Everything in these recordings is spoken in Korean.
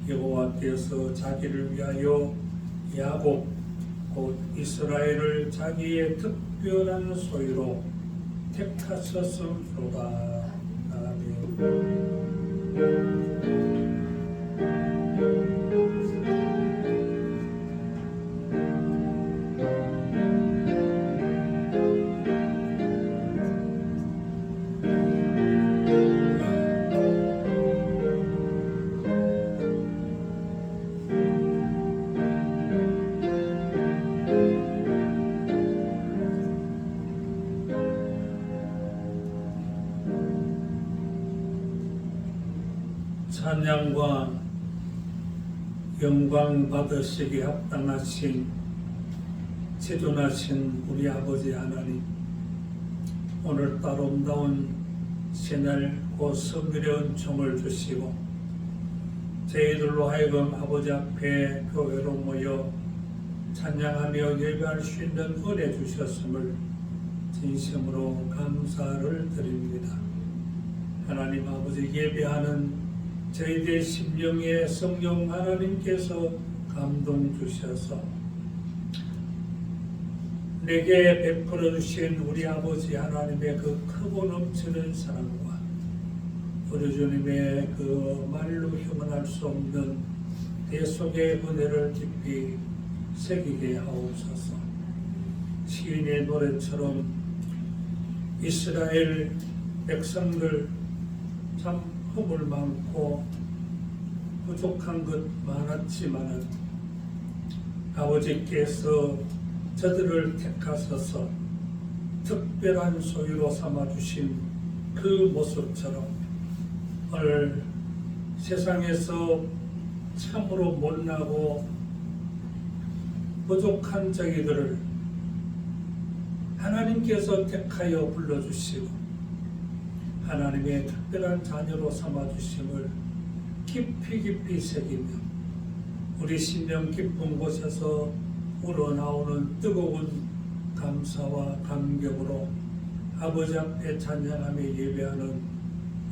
여호와께서 자기를 위하여 야곱 곧 이스라엘을 자기의 특별한 소유로 택하셨음이로다. 아멘. 찬양과 영광 받으시기에 합당하신 지존하신 우리 아버지 하나님, 오늘따라 아름다운 새날 곧 성결의 은총을 주시고 저희들로 하여금 아버지 앞에 교회로 모여 찬양하며 예배할 수 있는 은혜 주셨음을 진심으로 감사를 드립니다. 하나님 아버지, 예배하는 저희들의 심령에 성령 하나님께서 감동 주셔서 내게 베풀어 주신 우리 아버지 하나님의 그 크고 넘치는 사랑과 우리 주님의 그 말로 형언할 수 없는 대속의 은혜를 깊이 새기게 하옵소서. 시인의 노래처럼 이스라엘 백성들 참 허물 많고 부족한 것 많았지만은 아버지께서 저들을 택하셔서 특별한 소유로 삼아주신 그 모습처럼 오늘 세상에서 참으로 못나고 부족한 저희들을 하나님께서 택하여 불러주시고 하나님의 특별한 자녀로 삼아주심을 깊이 새기며 우리 심령 깊은 곳에서 우러나오는 뜨거운 감사와 감격으로 아버지 앞에 찬양하며 예배하는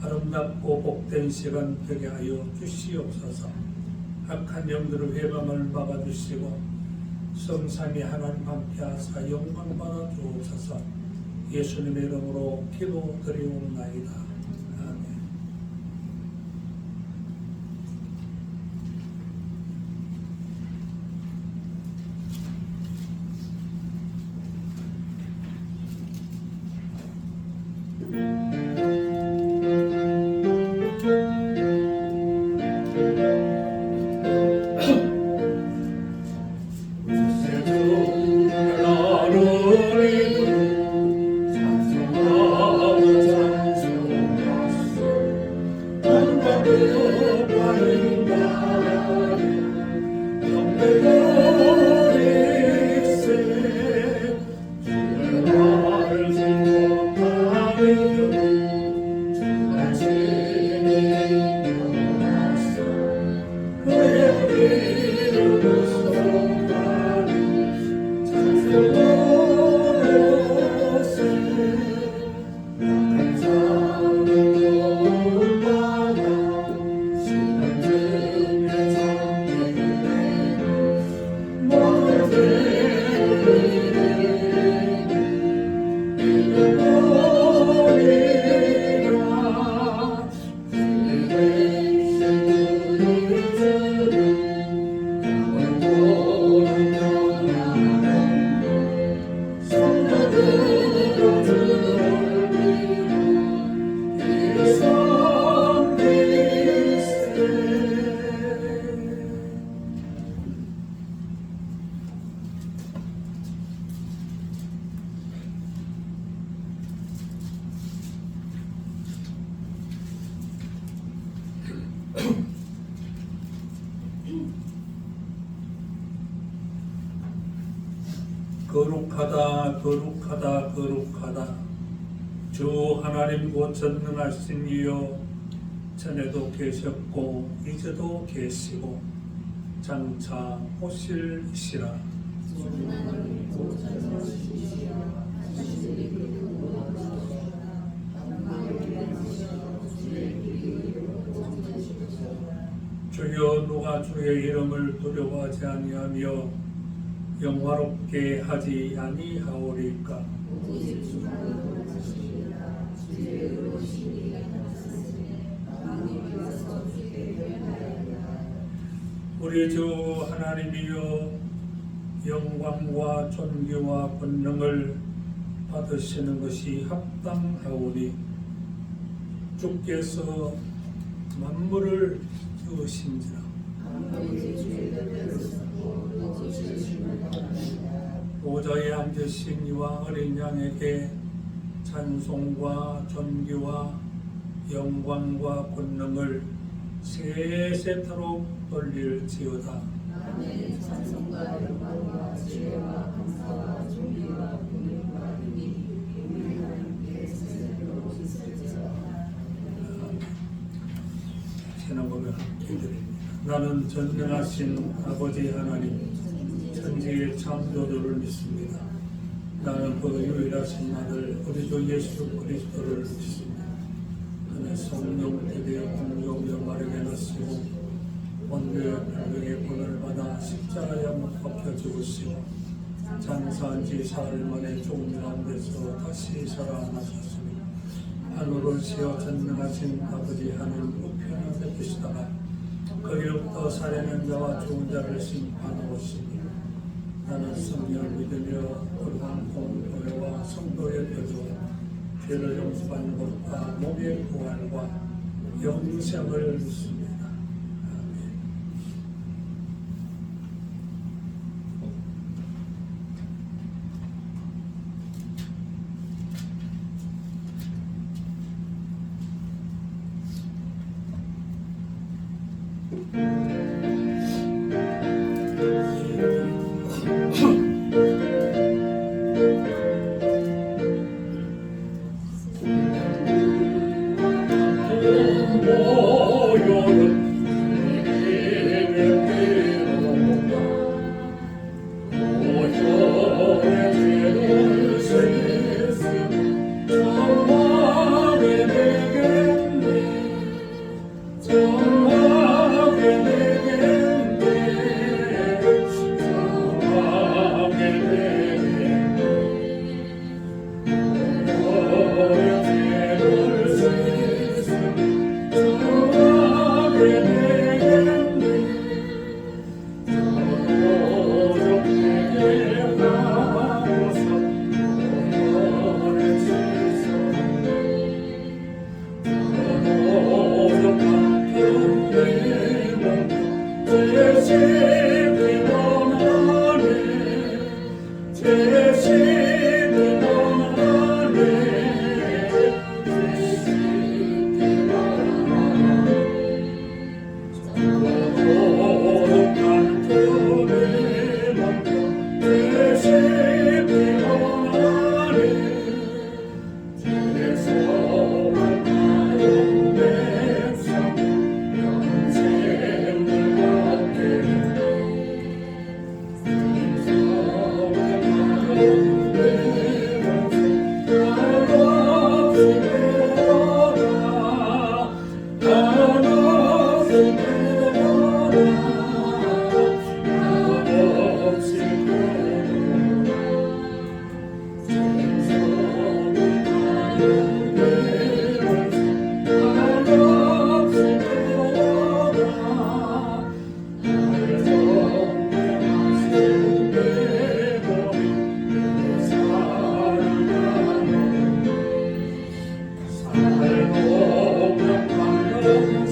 아름답고 복된 시간 되게 하여 주시옵소서. 악한 영들의 회방을 막아주시고 성삼위 하나님 함께 하사 영광 받아 주옵소서. 예수님의 이름으로 기도드리옵나이다. 아멘. 거룩하다 거룩하다 거룩하다 주 하나님 곧 전능하신 이여, 전에도 계셨고 이제도 계시고 장차 오실시라. 주여 누가 주의 이름을 두려워하지 아니하며 영화롭게 하지 아니하오리까. 오직 주만으로 하시리라. 주의 의로우심이 나타나시네. 왕님이 와서 주께 변하였다. 우리 주 하나님이여 영광과 존귀와 권능을 받으시는 것이 합당하오니 주께서 만물을 지으신지라. 보좌에 앉으신 이와 어린 양에게 찬송과 존귀와 영광과 권능을 세세토록 돌릴지어다. 아멘. 찬송과 영광과 지혜와 감사와 존귀와 권능과 힘이 우리 하나님께 세세토록 있을지어다. 신앙고백 기드립니다. 나는 전능하신 아버지 하나님 천지의 창조주를 믿습니다. 나는 그 유일하신 아들 우리 주 예수 그리스도를 믿습니다. 그는 성령 대대의 공동여 마르게 나시고 원죄의 별명의 본을 받아 십자가에 못 박혀 죽으시고 장사한 지 사흘 만에 죽음 가운데서 다시 살아나셨으니 하늘을 지어 전능하신 아버지 하나님 우편에 계시다가 거기로부터 살아난 자와 죽은 자를 심판하오시니 나는 성령을 믿으며 거룩한 공교회와 성도의 교제와 죄를 용서받는 것과 몸의 부활과 영생을 믿습니다. 아멘.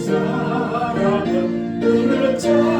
사랑은 눈을 쳐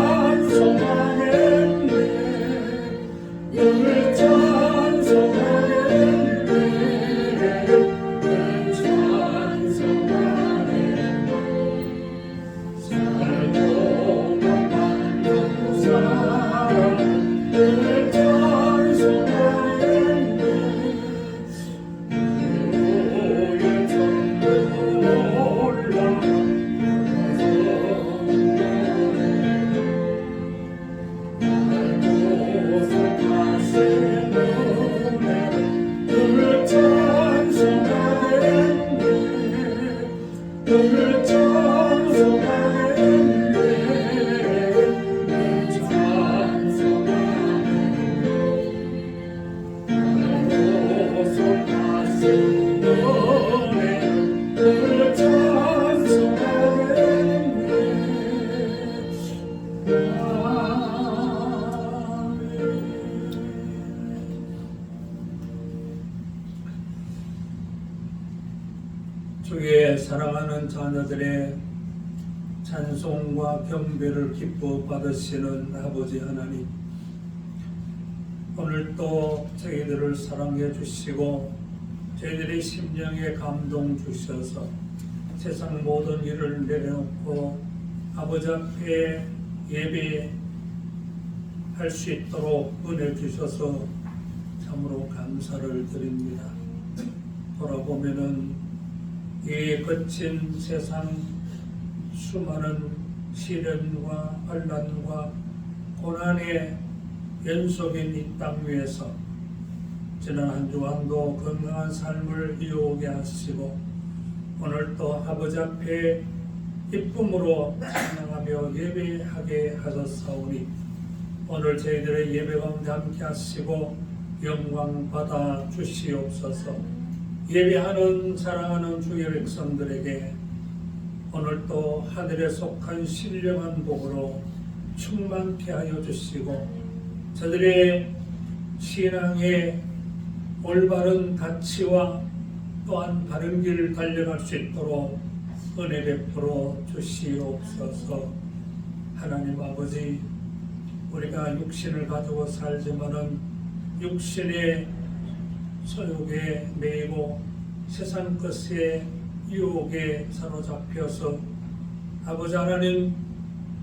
사랑하는 자녀들의 찬송과 경배를 기뻐 받으시는 아버지 하나님, 오늘 또 저희들을 사랑해 주시고 저희들의 심령에 감동 주셔서 세상 모든 일을 내려놓고 아버지 앞에 예배할 수 있도록 은혜 주셔서 참으로 감사를 드립니다. 돌아보면은 이 거친 세상 수많은 시련과 환난과 고난의 연속인 이 땅 위에서 지난 한 주간도 건강한 삶을 이어오게 하시고 오늘 또 아버지 앞에 기쁨으로 찬양하며 예배하게 하셨사오니 오늘 저희들의 예배 가운데 함께 하시고 영광 받아 주시옵소서. 예배하는 사랑하는 주의 백성들에게 오늘 또 하늘에 속한 신령한 복으로 충만케 하여 주시고 저들의 신앙의 올바른 가치와 또한 바른 길을 달려갈 수 있도록 은혜 베풀어 주시옵소서. 하나님 아버지, 우리가 육신을 가지고 살지만은 육신의 소욕에 매이고 세상 것에 유혹에 사로잡혀서 아버지 하나님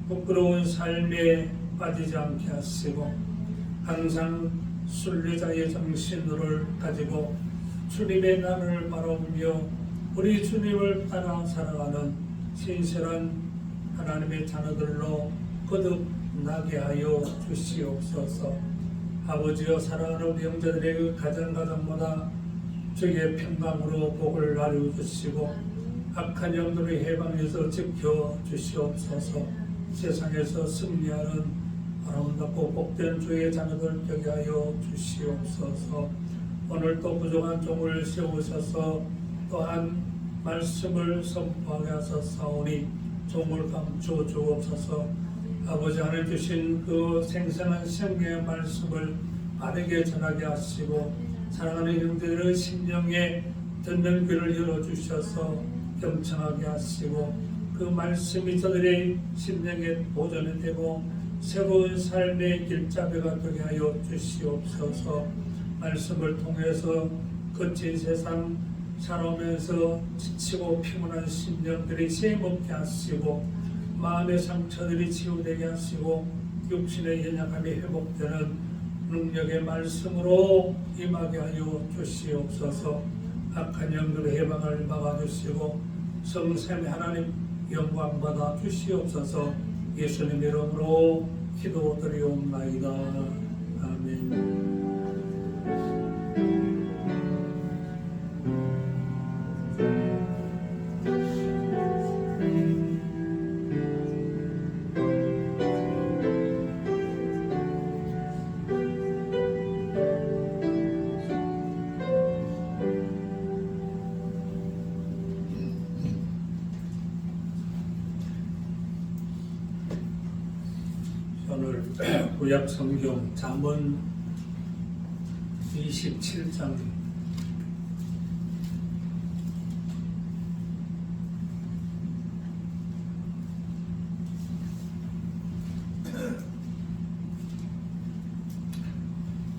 부끄러운 삶에 빠지지 않게 하시고 항상 순례자의 정신을 가지고 주님의 나를 바라보며 우리 주님을 따라 살아가는 신실한 하나님의 자녀들로 거듭나게 하여 주시옵소서. 아버지여, 사랑하는 형제들의 가정마다 주의 평강으로 복을 나누어 주시고 악한 영들의 해방에서 지켜 주시옵소서. 세상에서 승리하는 아름답고 복된 주의 자녀들 되게 하여 주시옵소서. 오늘 또 부족한 종을 세우셔서 또한 말씀을 선포하게 하셨사오니 종을 감추어 주옵소서. 아버지 하나님 주신 그 생생한 생명의 말씀을 빠르게 전하게 하시고 사랑하는 형제들의 심령에 듣는 귀를 열어주셔서 경청하게 하시고 그 말씀이 저들의 심령에 보존이 되고 새로운 삶의 길잡이가 되게 하여 주시옵소서. 말씀을 통해서 거친 세상 살아오면서 지치고 피곤한 심령들이 쇠먹게 하시고 마음의 상처들이 치유되게 하시고 육신의 연약함이 회복되는 능력의 말씀으로 임하게 하여 주시옵소서. 악한 영들의 해방을 막아주시고 성삼위 하나님 영광 받아 주시옵소서. 예수님 이름으로 기도드리옵나이다. 아멘. 오늘 구약 성경 잠언 27장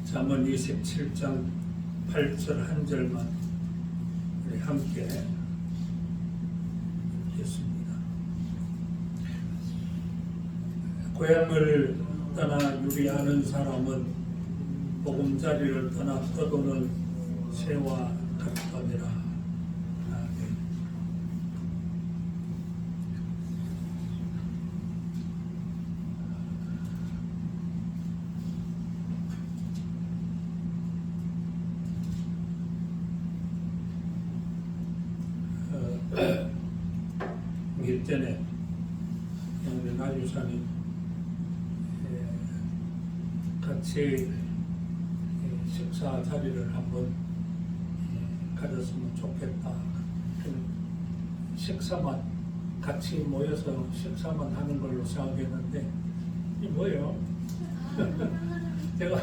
잠언 27장 8절 한 절만 우리 함께 읽겠습니다. 고향을 떠나 유리하는 사람은 보금자리를 떠나 떠도는 새와 같더니라. 아멘. 일전에 나주산이 같이 식사 자리를 한번 가졌으면 좋겠다. 식사만 같이 모여서 식사만 하는 걸로 생각했는데 이 뭐예요? 제가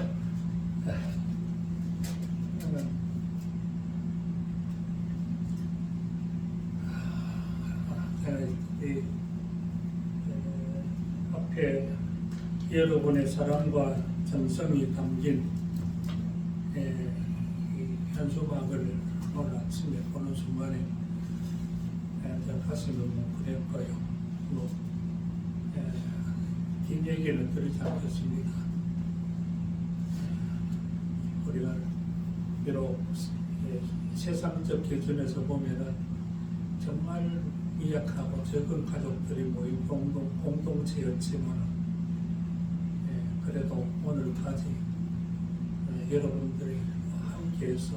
여러분의 사랑과 정성이 담긴 이 현수막을 오늘 아침에 보는 순간에 저 가슴이 너무 그랬고요. 긴 얘기는 드리지 않겠습니다. 우리가 비록 세상적 기준에서 보면은 정말 미약하고 적은 가족들이 모인 공동체였지만 그래도 오늘까지 여러분들이 함께해서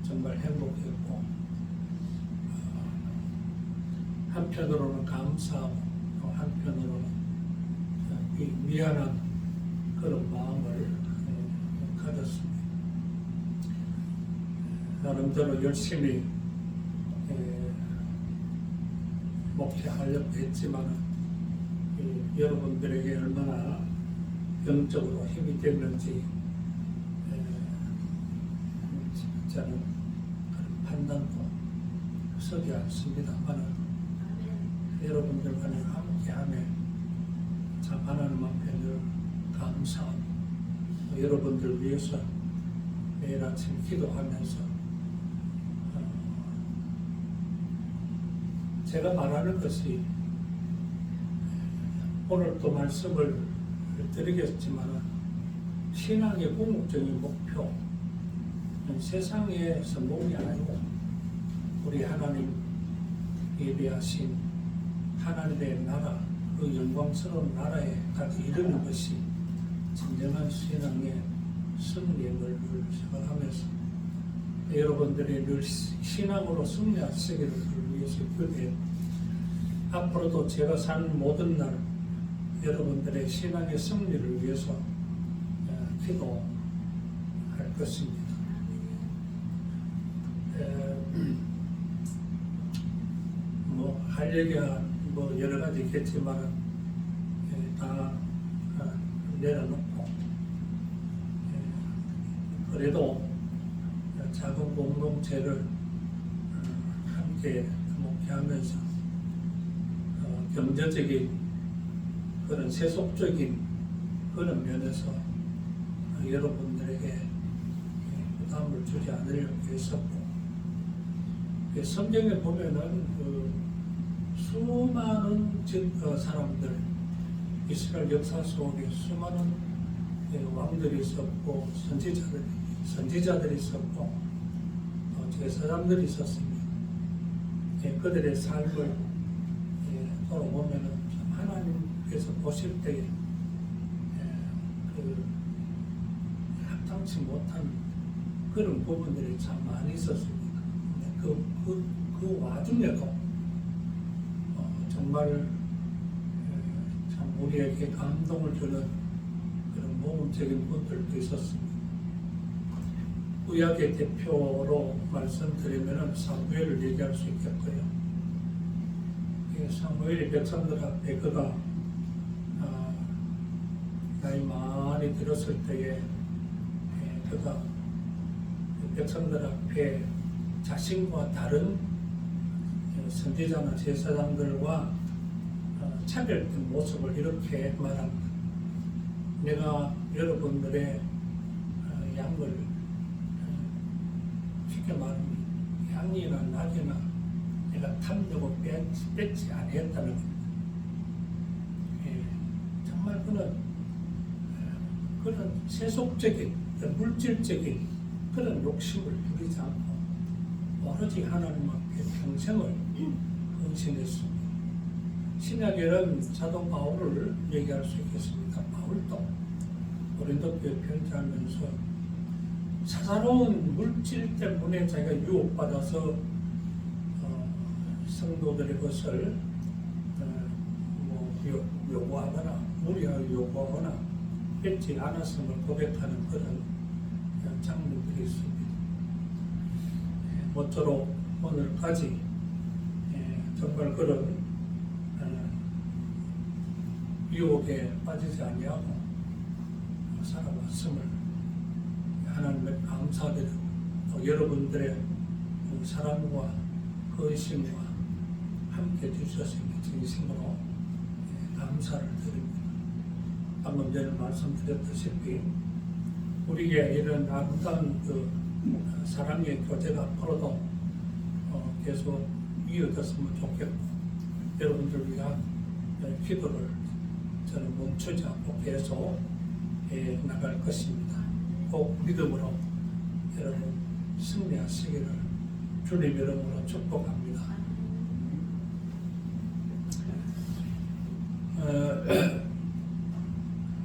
정말 행복했고 한편으로는 감사하고 또 한편으로는 미안한 그런 마음을 가졌습니다. 나름대로 열심히 목회하려고 했지만 여러분들에게 얼마나 영적으로 힘이 됐는지 저는 그런 판단도 서지 않습니다만 여러분들과 함께하며 참 하나님 앞에 늘 감사하고 여러분들 위해서 매일 아침 기도하면서 제가 말하는 것이 오늘 또 말씀을 드리겠지만 신앙의 궁극적인 목표 세상의 성공이 아니고 우리 하나님 예비하신 하나님의 나라 그 영광스러운 나라에까지 이르는 것이 진정한 신앙의 승리의 걸 생각하면서 여러분들이 늘 신앙으로 승리하시기를 위해서 기도해 앞으로도 제가 사는 모든 날 여러분들의 신앙의 승리를 위해서 기도할 것입니다. 할 얘기가 여러 가지 있겠지만 다 내려놓고 그래도 작은 공동체를 함께 목회하면서 경제적인 그런 세속적인 그런 면에서 여러분들에게 부담을 주지 않으려고 했었고 성경에 보면은 수많은 사람들 이스라엘 역사 속에 수많은 왕들이 있었고 선지자들이 있었고 제사장들이 있었습니다. 그들의 삶을 돌아보면은 하나님께서 보실 때에 합당치 못한 그런 부분들이 참 많이 있었습니다. 그 와중에도 정말 참 우리에게 감동을 주는 그런 모범적인 분들도 있었습니다. 구약의 대표로 말씀드리면 사무엘을 얘기할 수 있겠고요. 사무엘이 백성들 앞에 그가 나이 많이 들었을 때에 그가 백성들 앞에 자신과 다른 선지자나 제사장들과 차별된 모습을 이렇게 말합니다. 내가 여러분들의 양을 쉽게 말하면 양이나 낙이나 내가 탐내고 뺏지 아니했다는 겁니다. 정말 그런 세속적인 물질적인 그런 욕심을 부리지 않고 오로지 하나님 앞에 평생을 헌신했습니다. 신약에는 사도 바울을 얘기할 수 있겠습니다. 바울도 고린도교회 편지하면서 사사로운 물질 때문에 자기가 유혹받아서 성도들의 것을 요구하거나 무리하게 요구하거나 뺏지 않았음을 고백하는 그런 장면들이 있습니다. 모쪼록 오늘까지 정말 그런 유혹에 빠지지 아니하고 살아왔음을 하나님께 감사드리고 또 여러분들의 사랑과 헌신과 함께 해주셨으니 진심으로 감사를 드립니다. 방금 전에 말씀드렸다시피 우리에게 이런 아름다운 그 사랑의 교제가 앞으로도 계속 이어졌으면 좋겠고 여러분들 위한 기도를 저는 멈추지 않고 계속 해 나갈 것입니다. 꼭 믿음으로 여러분 승리하시기를 주님 이름으로 축복합니다.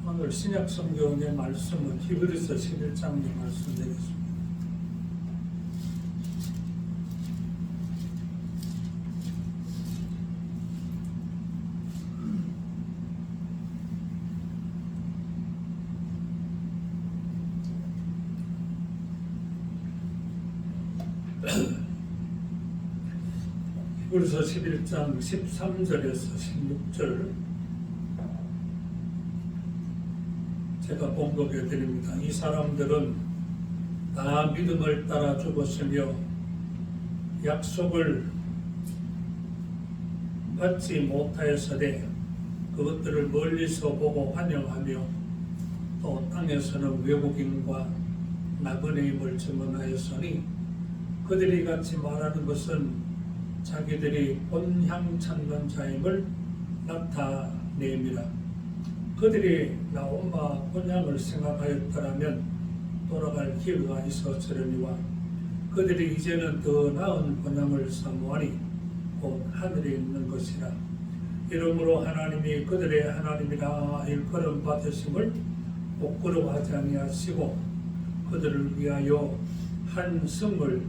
오늘 신약 성경의 말씀은 히브리서 11장의 말씀 되겠습니다. 히브리서 11장 13절에서 16절 제가 봉독해 드립니다. 이 사람들은 다 믿음을 따라 죽었으며 약속을 받지 못하였으되 그것들을 멀리서 보고 환영하며 또 땅에서는 외국인과 나그네임을 증언하였으니 그들이 같이 말하는 것은 자기들이 본향 찾는 자임을 나타내미라. 그들이 나온 바 본향을 생각하였더라면 돌아갈 기회가 있었으려니와 그들이 이제는 더 나은 본향을 사모하니 곧 하늘에 있는 것이라. 이러므로 하나님이 그들의 하나님이라 일컬음 받으심을 부끄러워하지 아니하시고 그들을 위하여 한 성을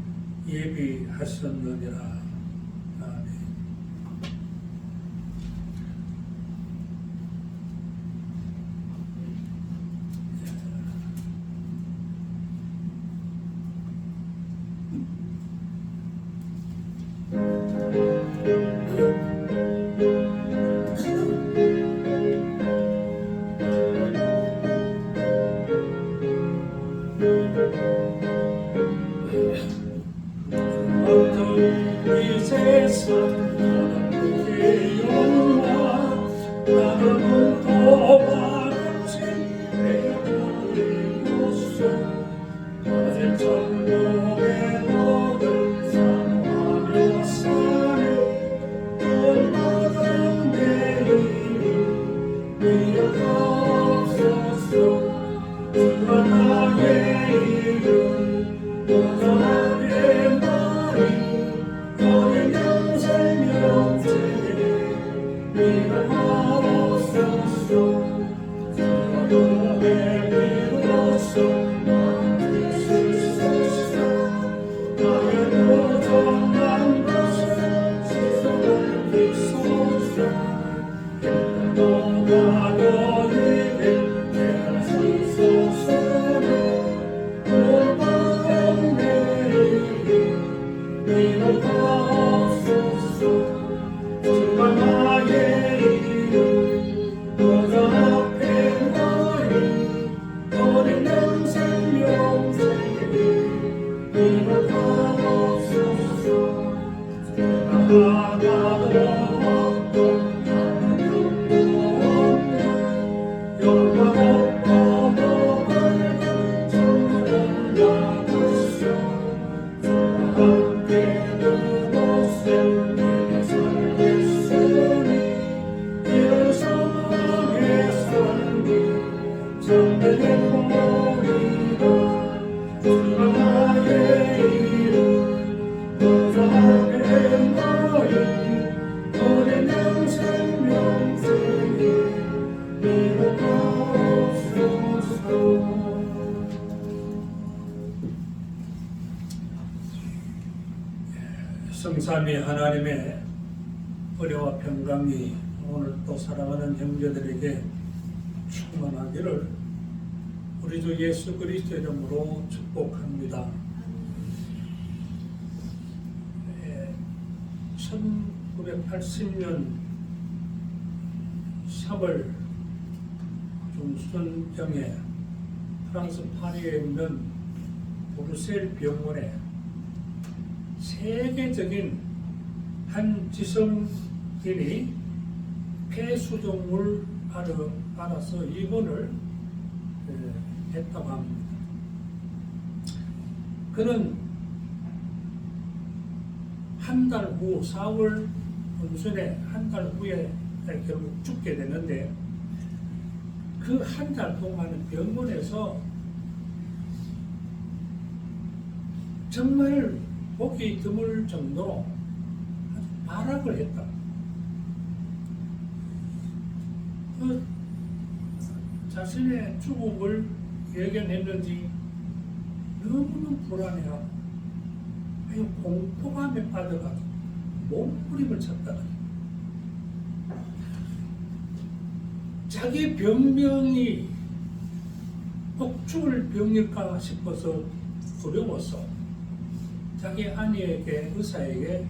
예비하셨느니라. 이 세상 나의 영화 나는 너와 같이 내버리고서 어제 천국의 모든 사랑하며 사네 얼마든 내일이 기억하옵소서 주와 나의 이름 너가 나의 말이 너의 영생 영생에 일어나옵소서 너의 비로소 나한테 쓰소서 나의 부정한 것을 지성을 비소서 너가 너에게 대하소서는 올바른 내일이 일어나옵소서 주가 나의 이름 너가 앞에 너희 어린 영생 영생에 일어나옵소서 하나도 없고 하나도 없네 영광 없고 너를 정말 나갔어 함께 그곳에 내가 살겠으니 이런 소망의 삶이 참된 행복이다 주가 나의 이름 너가 앞에 너희 오랜 영생 영생에 일어나옵소서. 성삼위 하나님의 은혜와 평강이 오늘 또 사랑하는 형제들에게 충만하기를 우리 주 예수 그리스도 이름으로 축복합니다. 1980년 3월 중순경에 프랑스 파리에 있는 브루셀 병원에 세계적인 한 지성인이 폐수종을 알아서 입원을 했다고 합니다. 그는 한 달 후 4월 운순에 한 달 후에 결국 죽게 되는데 그 한 달 동안 병원에서 정말 보기 드물 정도로 아주 발악을 했다. 자신의 죽음을 예견했는지 너무너무 불안해하고 공포감에 빠져가지고 몸부림을 쳤다. 자기 병명이 꼭 죽을 병일까 싶어서 두려워서 자기 아내에게, 의사에게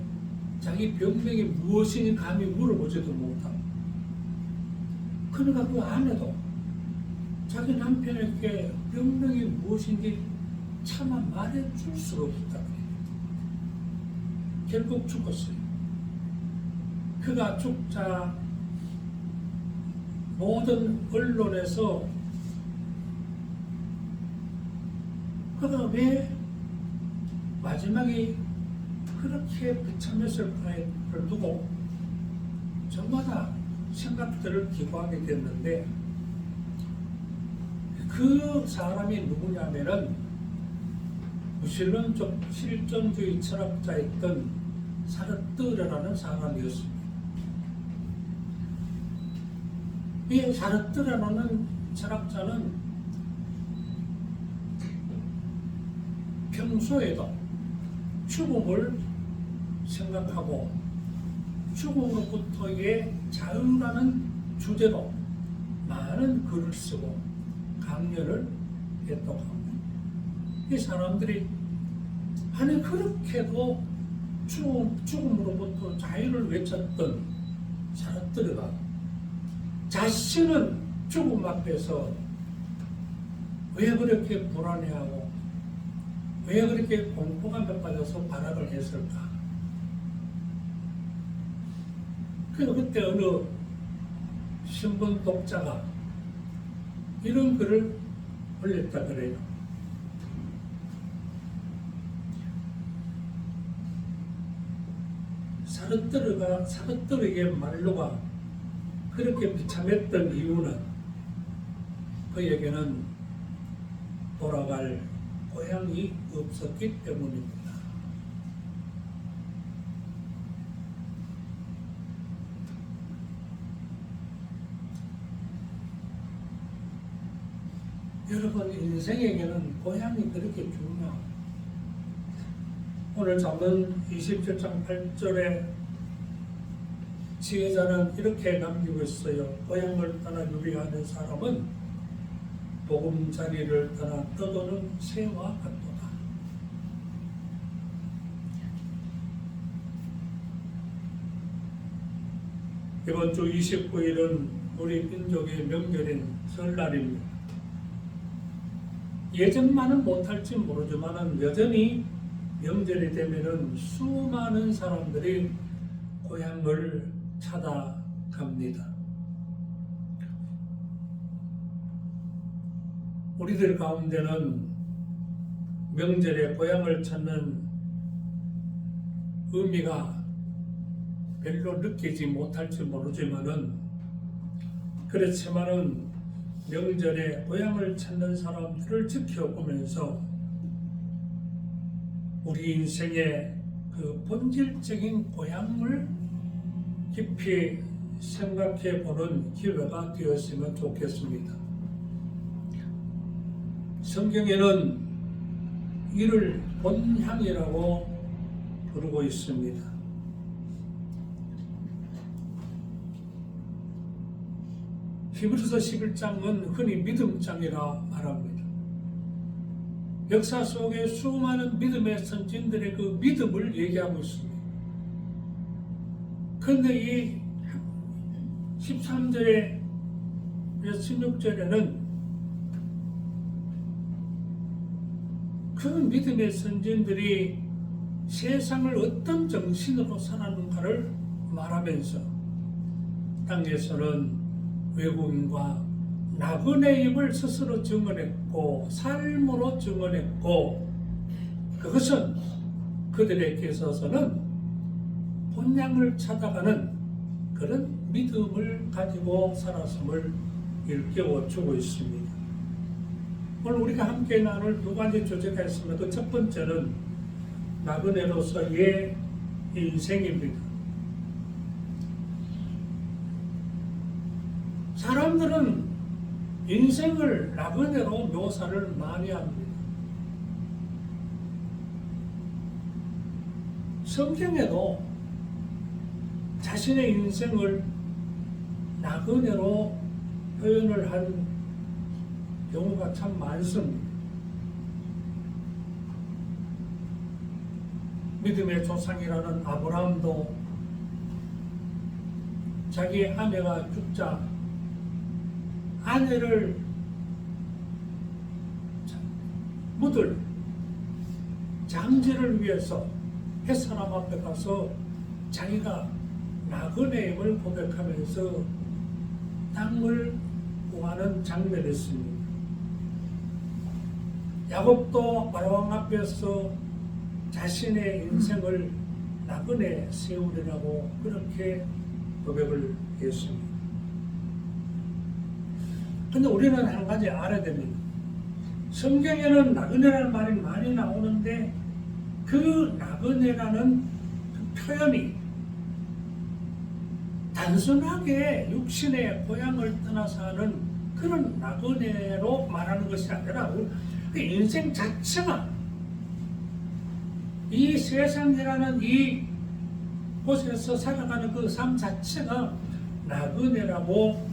자기 병명이 무엇이니 감히 물어보지도 못하고, 그러니까 그 아내도 자기 남편에게 병명이 무엇인지 차마 말해줄 수가 없다. 결국 죽었어요. 그가 죽자 모든 언론에서 그가 왜 마지막에 그렇게 비참했을까를 두고 저마다 생각들을 기고하게 됐는데, 그 사람이 누구냐면은 무신론적 실존주의 철학자였던 사르뜨르라는 사람이었습니다. 이 사르뜨르라는 철학자는 평소에도 죽음을 생각하고 죽음으로부터의 자유라는 주제로 많은 글을 쓰고 강연을 했다고 합니다. 이 사람들이 아니 그렇게도 죽음으로부터 자유를 외쳤던 사람들이가 자신은 죽음 앞에서 왜 그렇게 불안해하고 왜 그렇게 공포감에 빠져서 발악을 했을까? 그래서 그때 어느 신문 독자가 이런 글을 올렸다 그래요. 사르뜨르의 말로가 그렇게 비참했던 이유는 그에게는 돌아갈 고향이 없었기 때문입니다. 여러분, 인생에게는 고향이 그렇게 중요합니다. 오늘 잠언 27장 8절에 지혜자는 이렇게 남기고 있어요. 고향을 떠나 유리하는 사람은 보금자리를 떠나 떠도는 새와 같도다. 이번 주 29일은 우리 민족의 명절인 설날입니다. 예전만은 못할지 모르지만 여전히 명절이 되면은 수많은 사람들이 고향을 찾아갑니다. 우리들 가운데는 명절에 고향을 찾는 의미가 별로 느끼지 못할지 모르지만은, 그렇지만은 명절에 고향을 찾는 사람들을 지켜보면서 우리 인생의 그 본질적인 고향을 깊이 생각해 보는 기회가 되었으면 좋겠습니다. 성경에는 이를 본향이라고 부르고 있습니다. 히브리서 11장은 흔히 믿음장이라 말합니다. 역사 속에 수많은 믿음의 선진들의 그 믿음을 얘기하고 있습니다. 그런데 이 13절에 16절에는 그 믿음의 선진들이 세상을 어떤 정신으로 살았는가를 말하면서 땅에서는 외국인과 나그네임을 스스로 증언했고 삶으로 증언했고, 그것은 그들에게 있어서는 본향을 찾아가는 그런 믿음을 가지고 살았음을 일깨워주고 있습니다. 오늘 우리가 함께 나눌 두 가지 주제가 있습니다. 그 첫 번째는 나그네로서의 인생입니다. 사람들은 인생을 나그네로 묘사를 많이 합니다. 성경에도 자신의 인생을 나그네로 표현을 한 경우가 참 많습니다. 믿음의 조상이라는 아브라함도 자기 아내가 죽자 아내를 묻을 장지를 위해서 햇사람 앞에 가서 자기가 나그네임을 고백하면서 땅을 구하는 장면이 있습니다. 야곱도 바로왕 앞에서 자신의 인생을 나그네 세우리라고 그렇게 고백을 했습니다. 근데 우리는 한 가지 알아야 됩니다. 성경에는 나그네라는 말이 많이 나오는데 그 나그네라는 그 표현이 단순하게 육신의 고향을 떠나서 하는 그런 나그네로 말하는 것이 아니라 그 인생 자체가 이 세상이라는 이 곳에서 살아가는 그 삶 자체가 나그네라고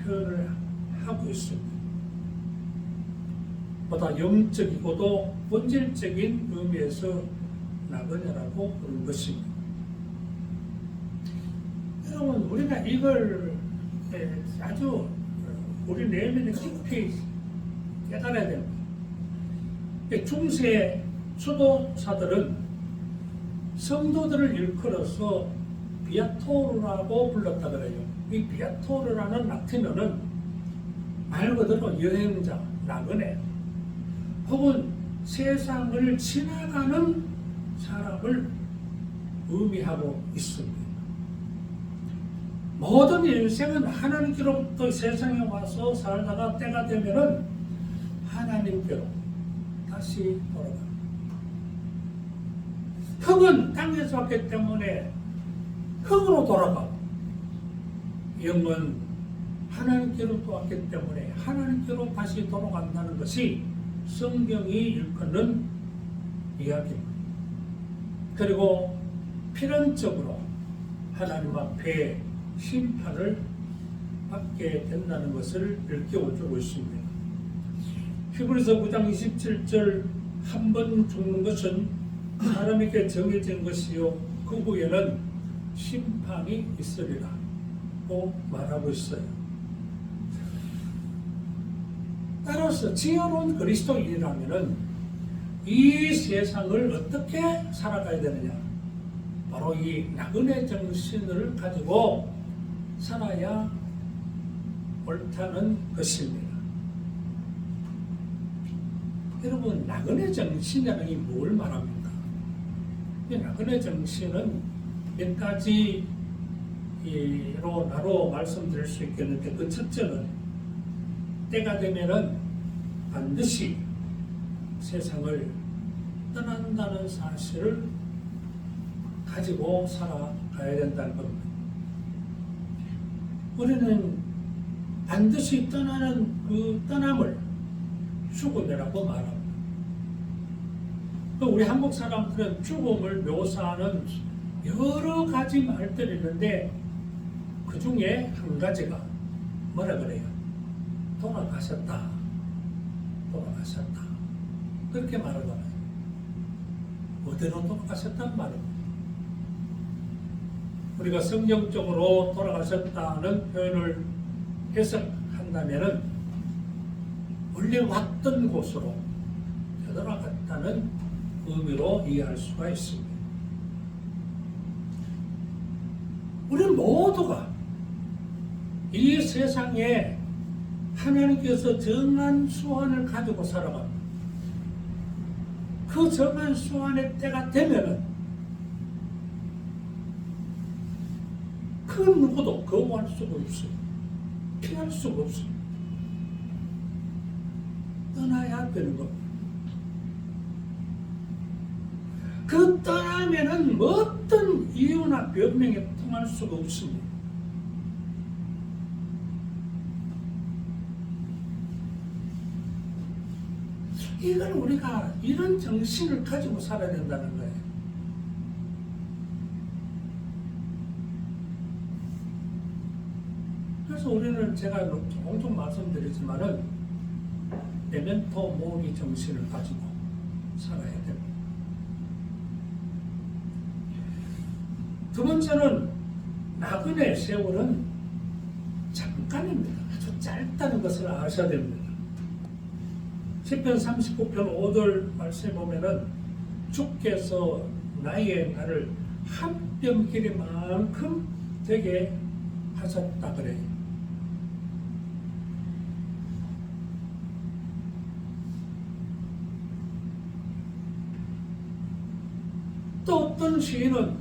표현을 하고 있습니다. 보다 영적이고도 본질적인 의미에서 나그네라고 부르는 것입니다. 여러분, 우리가 이걸 아주 우리 내면에 깊이 깨달아야 됩니다. 중세 수도사들은 성도들을 일컬어서 비아토르라고 불렀다 그래요. 이 비아토르라는 라틴어는 말 그대로 여행자, 나그네 혹은 세상을 지나가는 사람을 의미하고 있습니다. 모든 인생은 하나님께로부터 세상에 와서 살다가 때가 되면은 하나님께로 다시 돌아갑니다. 흙은 땅에서 왔기 때문에 흙으로 돌아가고, 영은 하나님께로 또 왔기 때문에 하나님께로 다시 돌아간다는 것이 성경이 일컫는 이야기입니다. 그리고 필연적으로 하나님 앞에 심판을 받게 된다는 것을 일깨워주고 있습니다. 히브리서 9장 27절 한 번 죽는 것은 사람에게 정해진 것이요 그 후에는 심판이 있으리라 고 말하고 있어요. 따라서 지혜로운 그리스도인이라면 이 세상을 어떻게 살아가야 되느냐, 바로 이 나그네 정신을 가지고 살아야 옳다는 것입니다. 여러분, 나그네 정신이라는 게 뭘 말합니까? 이 나그네 정신은 몇 가지로 나로 말씀드릴 수 있겠는데, 그 첫째는 때가 되면은 반드시 세상을 떠난다는 사실을 가지고 살아가야 된다는 겁니다. 우리는 반드시 떠나는 그 떠남을 죽음이라고 말합니다. 우리 한국 사람들은 죽음을 묘사하는 여러 가지 말들이 있는데 그 중에 한 가지가 뭐라 그래요? 돌아가셨다. 돌아가셨다. 그렇게 말하잖아요. 어디로 돌아가셨단 말입니다. 우리가 성경적으로 돌아가셨다는 표현을 해석한다면은 원래 왔던 곳으로 되돌아갔다는 의미로 이해할 수가 있습니다. 우리 모두가 이 세상에 하나님께서 정한 수완을 가지고 살아갑니다. 그 정한 수완의 때가 되면은 그 누구도 거부할 수가 없어요. 피할 수가 없어요. 떠나야 되는 겁니다. 그 떠나면은 어떤 이유나 변명에 통할 수가 없습니다. 이건 우리가 이런 정신을 가지고 살아야 된다는 거예요. 그래서 우리는 제가 종종 말씀드리지만은 메멘토 모리 정신을 가지고 살아야 됩니다. 두 번째는 나그네 세월은 잠깐입니다. 아주 짧다는 것을 아셔야 됩니다. 시편 39편 5절 말씀에 보면은 주께서 나의 날을 한 뼘 길이만큼 되게 하셨다 그래요. 또 어떤 시인은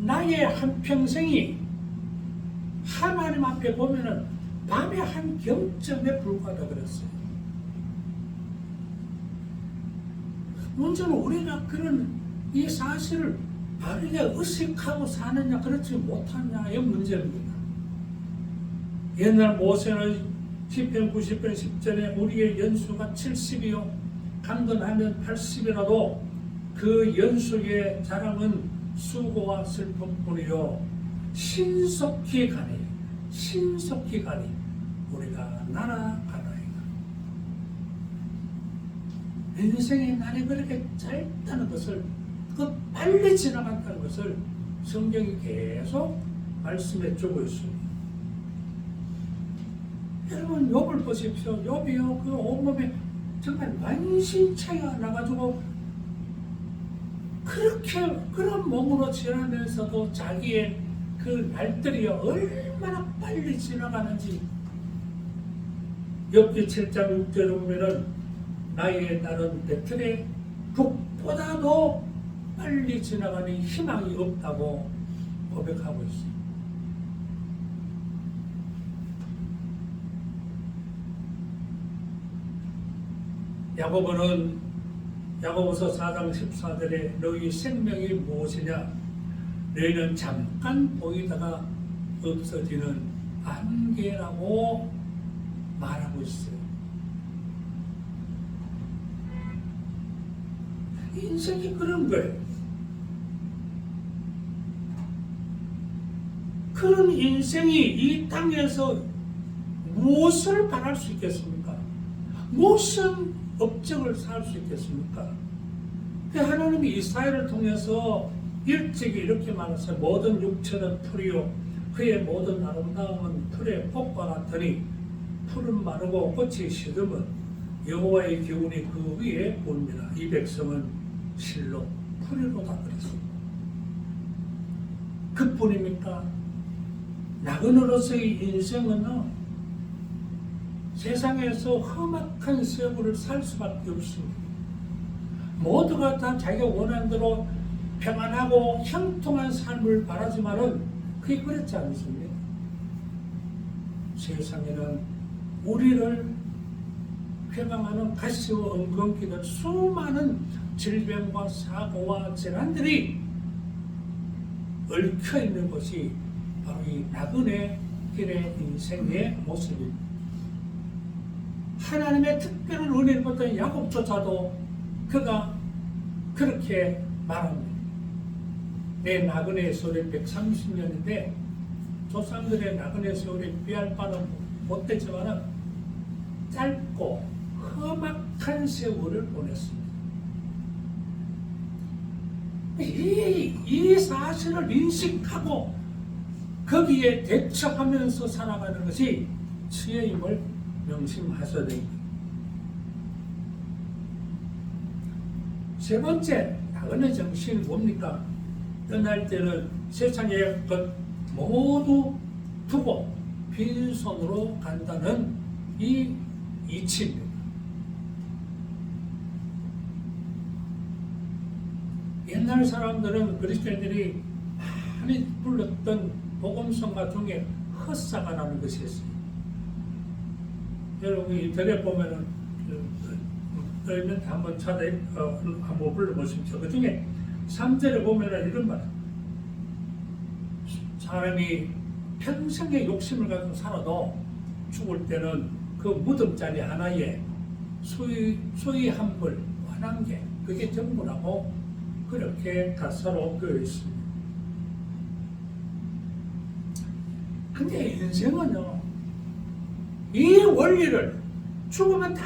나의 한평생이 하나님 앞에 보면은 밤의 한 경점에 불과하다 그랬어요. 문제는 우리가 그런 이 사실을 바르게 의식하고 사느냐 그렇지 못하냐의 문제입니다. 옛날 모세는 시편 90편 10절에 우리의 연수가 70이요 강건하면 80이라도 그 연수의 자랑은 수고와 슬픔뿐이요 신속히 가니 우리가 날아가나이다. 인생의 날이 그렇게 짧다는 것을, 그 빨리 지나간다는 것을 성경이 계속 말씀해 주고 있습니다. 여러분 욥을 보십시오. 욥이요 그 온몸에 정말 만신창이가 나가지고 그렇게 그런 몸으로 지나면서도 자기의 그 날들이 얼마나 빨리 지나가는지 욥기 7장 6절에 보면은 나의 날은 배틀의 북보다도 빨리 지나가니 희망이 없다고 고백하고 있습니다. 야고보서 4장 14절에 너희 생명이 무엇이냐? 너희는 잠깐 보이다가 없어지는 안개라고 말하고 있어요. 인생이 그런 거예요. 그런 인생이 이 땅에서 무엇을 바랄 수 있겠습니까? 무슨 업적을 살 수 있겠습니까? 하나님이 이스라엘을 통해서 일찍이 이렇게 말했어요. 모든 육체는 풀이요 그의 모든 아름다움은 풀의 꽃과 같으니 풀은 마르고 꽃이 시들면 여호와의 기운이 그 위에 봅니다. 이 백성은 실로 풀이로다 그랬습니다. 그뿐입니까? 나그네로서의 인생은 세상에서 험악한 세월을 살 수밖에 없습니다. 모두가 다 자기가 원하는 대로 평안하고 형통한 삶을 바라지만은 그게 그렇지 않습니다. 세상에는 우리를 쾌감하는 가시와 엉겅퀴는 수많은 질병과 사고와 재난들이 얽혀 있는 것이 바로 이 나그네 길의 인생의 모습입니다. 하나님의 특별한 은혜를 받던 야곱조차도 그가 그렇게 말합니다. 내 나그네 세월이 130년인데 조상들의 나그네 세월이 비할 바는 못되지만 짧고 험악한 세월을 보냈습니다. 이 사실을 인식하고 거기에 대처하면서 살아가는 것이 지혜임을 명심하셔야 됩니다. 세 번째, 나그네 정신이 뭡니까? 떠날 때는 세상의 것 모두 두고 빈손으로 간다는 이 이치입니다. 옛날 사람들은 그리스도인들이 많이 불렀던 복음성가 중에 헛사가라는 것이 있어요. 여러분 인터넷 보면은 한번 한번 불러보십시오. 그 중에 3절에 보면은 이런 말. 사람이 평생의 욕심을 가지고 살아도 죽을 때는 그 무덤자리 하나에 소위 한벌, 환한개, 그게 전부라고 그렇게 가사로 되어 있습니다. 근데 인생은요, 이 원리를 죽으면 다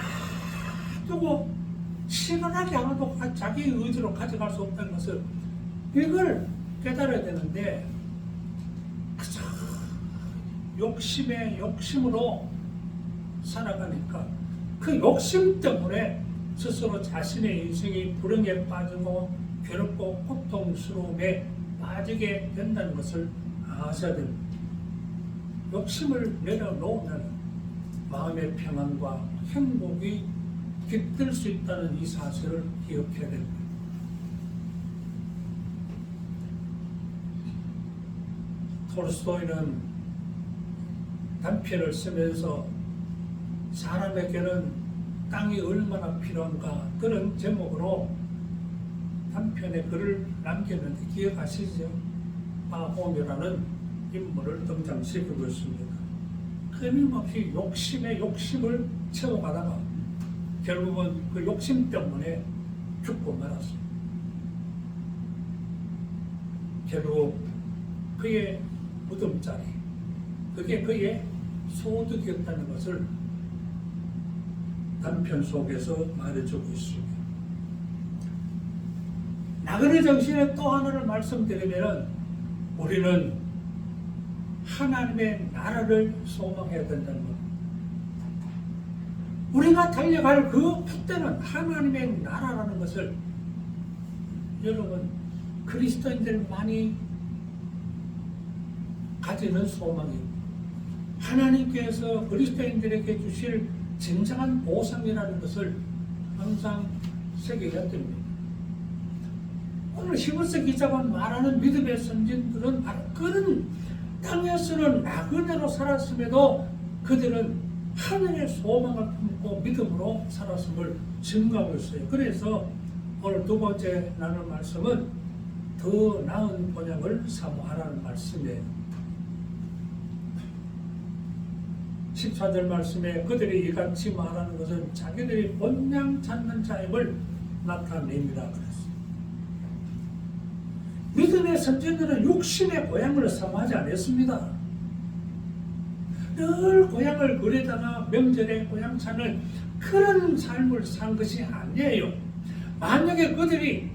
두고 시원하게 하나도 자기 의지로 가져갈 수 없다는 것을 이걸 깨달아야 되는데 그저 욕심으로 살아가니까 그 욕심 때문에 스스로 자신의 인생이 불행에 빠지고 괴롭고 고통스러움에 빠지게 된다는 것을 아셔야 됩니다. 욕심을 내려놓으면 마음의 평안과 행복이 깃들 수 있다는 이 사실을 기억해야 됩니다. 톨스토이는 단편을 쓰면서 사람에게는 땅이 얼마나 필요한가 그런 제목으로 단편의 글을 남겼는데 기억하시죠? 바호묘라는 인물을 등장시키고 있습니다. 끊임없이 욕심에 욕심을 채워가다가 결국은 그 욕심 때문에 죽고 말았습니다. 결국 그의 무덤자리, 그게 그의 소득이었다는 것을 단편 속에서 말해주고 있습니다. 나그네 정신의 또 하나를 말씀드리면 우리는 하나님의 나라를 소망해야 된다는 것. 우리가 달려갈 그 풋대는 하나님의 나라라는 것을 여러분 그리스도인들만이 가지는 소망입니다. 하나님께서 그리스도인들에게 주실 진정한 보상이라는 것을 항상 새겨야 됩니다. 오늘 히브리서 기자가 말하는 믿음의 선진들은 바로 그런 땅에서는 나그네로 살았음에도 그들은 하늘의 소망을 품고 믿음으로 살았음을 증거하고 있어요. 그래서 오늘 두 번째 나눌 말씀은 더 나은 본향을 사모하라는 말씀이에요. 14절 말씀에 그들이 이같이 말하는 것은 자기들이 본향 찾는 자임을 나타냅니다. 그랬어요. 믿음의 선진들은 육신의 고향을 사모하지 않았습니다. 늘 고향을 그리다가 명절에 고향 찾는 그런 삶을 산 것이 아니에요. 만약에 그들이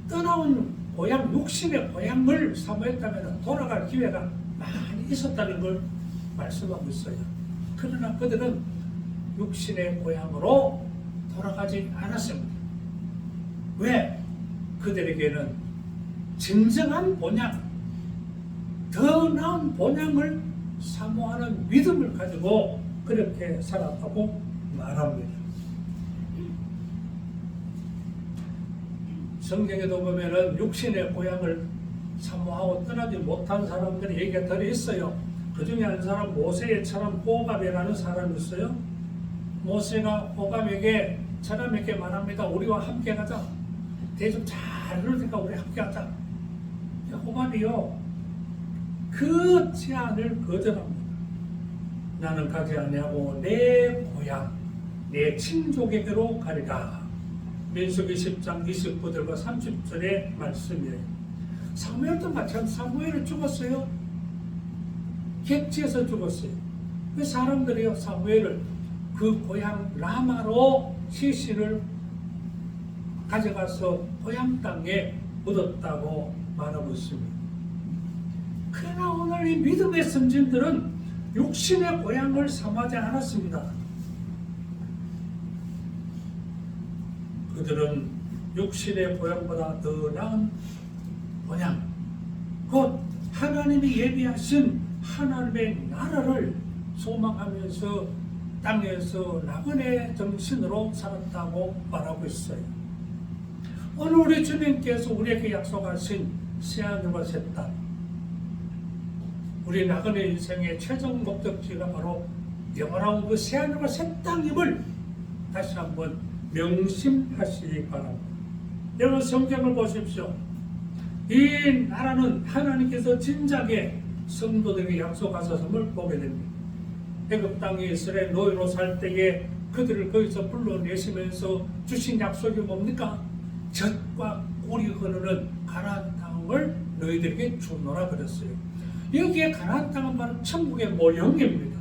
떠나온 고향, 육신의 고향을 사모했다면 돌아갈 기회가 많이 있었다는 걸 말씀하고 있어요. 그러나 그들은 육신의 고향으로 돌아가지 않았습니다. 왜? 그들에게는 진정한 본향, 더 나은 본향을 사모하는 믿음을 가지고 그렇게 살았다고 말합니다. 성경에도 보면은 육신의 고향을 사모하고 떠나지 못한 사람들이 얘기가 덜 있어요. 그 중에 한 사람 모세처럼 호갑이라는 사람이 있어요. 모세가 호갑에게 사람에게 말합니다. 우리와 함께 가자. 대좀 잘 이루니까 우리 함께 하자. 호갑이요, 그 제안을 거절합니다. 나는 가지 아니하고 내 고향, 내 친족에게로 가리라. 민수기 10장 29절과 30절의 말씀이에요. 사무엘도 마찬가지. 사무엘은 죽었어요. 객지에서 죽었어요. 그 사람들이요, 사무엘을 그 고향 라마로 시신을 가져가서 고향 땅에 묻었다고 말하고 있습니다. 그러나 오늘 이 믿음의 선진들은 육신의 고향을 사모하지 않았습니다. 그들은 육신의 고향보다 더 나은 고향, 곧 하나님이 예비하신 하나님의 나라를 소망하면서 땅에서 나그네 정신으로 살았다고 말하고 있어요. 오늘 우리 주님께서 우리에게 약속하신 새하늘과 새 땅, 우리 나그네 인생의 최종 목적지가 바로 영원한 그 새하늘과 새 땅임을 다시 한번 명심하시기 바랍니다. 여러분 성경을 보십시오. 이 나라는 하나님께서 진작에 성도들에게 약속하셨음을 보게 됩니다. 애굽 땅에 이스라엘 노예로 살 때에 그들을 거기서 불러내시면서 주신 약속이 뭡니까? 젖과 꿀이 흐르는 가나안 땅을 너희들에게 주노라 그랬어요. 여기에 가나안 땅은 바로 천국의 모형입니다.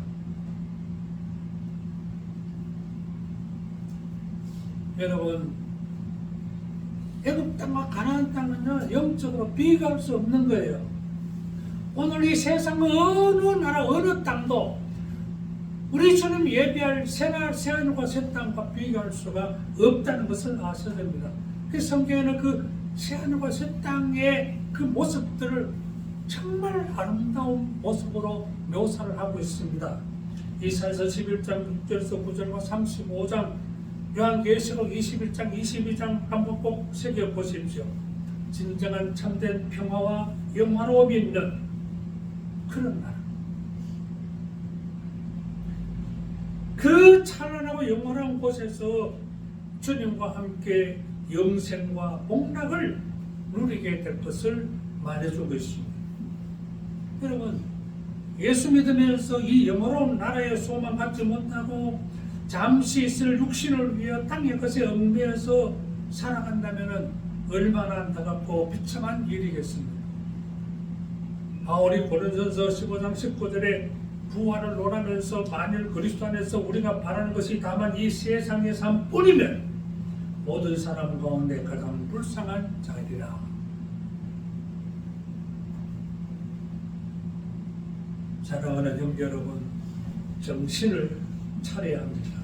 여러분, 애굽 땅과 가나안 땅은요 영적으로 비교할 수 없는 거예요. 오늘 이 세상 어느 나라 어느 땅도 우리 주님 예비할 새하늘과 새 땅과 비교할 수가 없다는 것을 아셔야 됩니다. 그 성경에는 그 새하늘과 새 땅의 그 모습들을 정말 아름다운 모습으로 묘사를 하고 있습니다. 이사야서 11장 6절에서 9절과 35장, 요한계시록 21장 22장 한번 꼭 새겨보십시오. 진정한 참된 평화와 영화로움이 있는 그런 나라, 그 찬란하고 영원한 곳에서 주님과 함께 영생과 복락을 누리게 될 것을 말해주고 있습니다. 여러분, 예수 믿으면서 이 영원한 나라의 소망 갖지 못하고 잠시 있을 육신을 위해 땅의 것에 얽매여서 살아간다면 얼마나 안타깝고 비참한 일이겠습니까? 바울이 고린도전서 15장 19절에 부활을 논하면서 만일 그리스도 안에서 우리가 바라는 것이 다만 이 세상의 삶뿐이면 모든 사람 가운데 가장 불쌍한 자리라. 사랑하는 형제 여러분, 정신을 차려야 합니다.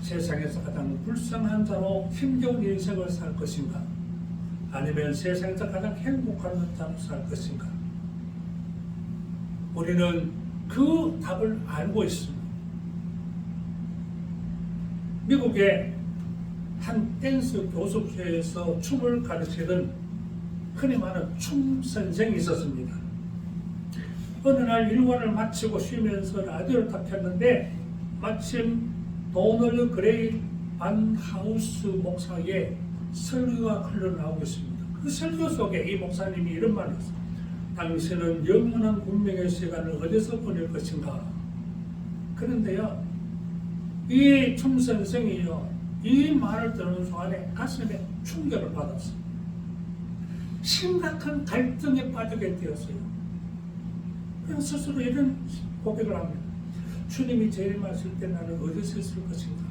세상에서 가장 불쌍한 자로 힘겨운 인생을 살 것인가, 아니면 세상에서 가장 행복한 자로 살 것인가? 우리는 그 답을 알고 있습니다. 미국의 한 댄스 교습소에서 춤을 가르치던 흔히 말하는 춤 선생이 있었습니다. 어느 날 일과를 마치고 쉬면서 라디오를 딱 켰는데 마침 도널드 그레이 반 하우스 목사의 설교가 흘러나오고 있습니다. 그 설교 속에 이 목사님이 이런 말을 했어요. 당신은 영원한 운명의 시간을 어디서 보낼 것인가? 그런데요, 이 춤선생이요, 이 말을 듣는 순간에 가슴에 충격을 받았어요. 심각한 갈등에 빠지게 되었어요. 그냥 스스로 이런 고백을 합니다. 주님이 재림하실 때 나는 어디서 있을 것인가?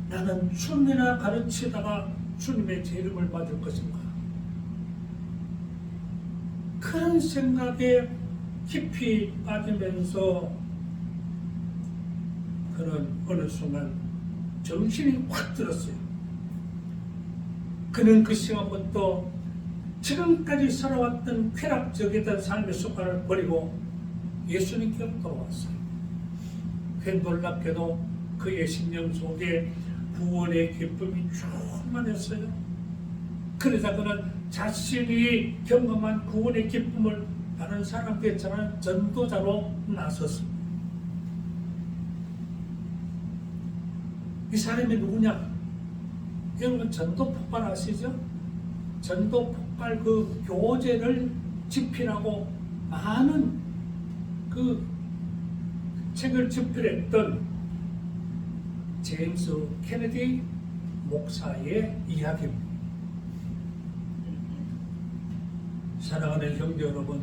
나는 춤이나 가르치다가 주님의 재림을 맞을 것인가? 그런 생각에 깊이 빠지면서 그는 어느 순간 정신이 확 들었어요. 그는 그 시간부터 지금까지 살아왔던 쾌락적이던 삶의 습관을 버리고 예수님께로 돌아왔어요. 그 놀랍게도 그의 심령 속에 구원의 기쁨이 충만했어요. 그러자 그는 자신이 경험한 구원의 기쁨을 다른 사람에게 전하는 전도자로 나섰습니다. 이 사람이 누구냐? 여러분 전도 폭발 아시죠? 전도 폭발 그 교재를 집필하고 많은 그 책을 집필했던 제임스 케네디 목사의 이야기입니다. 사랑하는 형제 여러분,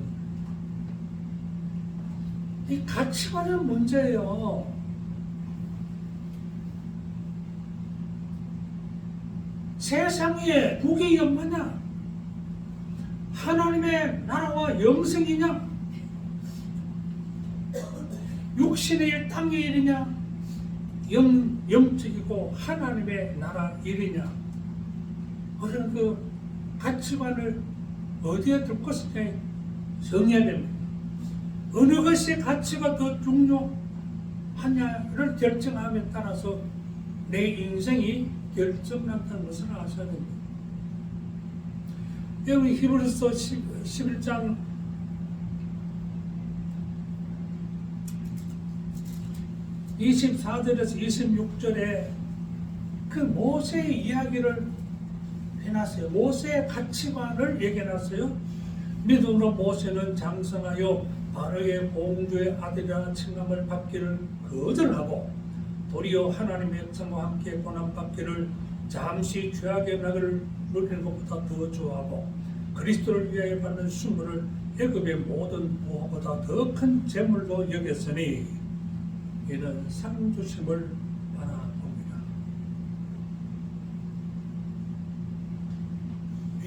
이 가치관의 문제예요. 세상에 국이 영마냐? 하나님의 나라와 영생이냐? 육신의 일, 땅의 일이냐? 영적이고 하나님의 나라 일이냐? 그런 그 가치관을 어디에 둘 것이냐 정해야 됩니다. 어느 것의 가치가 더 중요하냐를 결정함에 따라서 내 인생이 결정난다는 것을 아셔야 됩니다. 여러분 히브리서 11장 24절에서 26절에 그 모세의 이야기를 해놨어요. 모세의 가치관을 얘기해놨어요. 믿음으로 모세는 장성하여 바로의 공주의 아들이라는 칭함을 받기를 거절하고 도리어 하나님의 백성과 함께 고난받기를 잠시 죄악의 낙을 누리는 것보다 더 좋아하고 그리스도를 위하여 받는 순물을 애굽의 모든 부하보다 더 큰 재물로 여겼으니 이는 상 주심을 바라봅니다.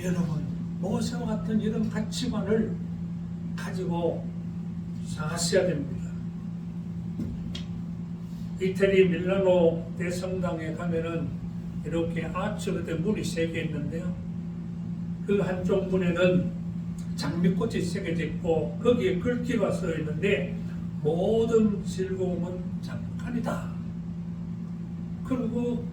여러분 모세와 같은 이런 가치관을 가지고 사셔야 됩니다. 이태리 밀라노 대성당에 가면은 이렇게 아치로 된 문이 3개 있는데요. 그 한쪽 문에는 장미꽃이 새겨져 있고 거기에 글귀가 써 있는데 모든 즐거움은 잠깐이다. 그리고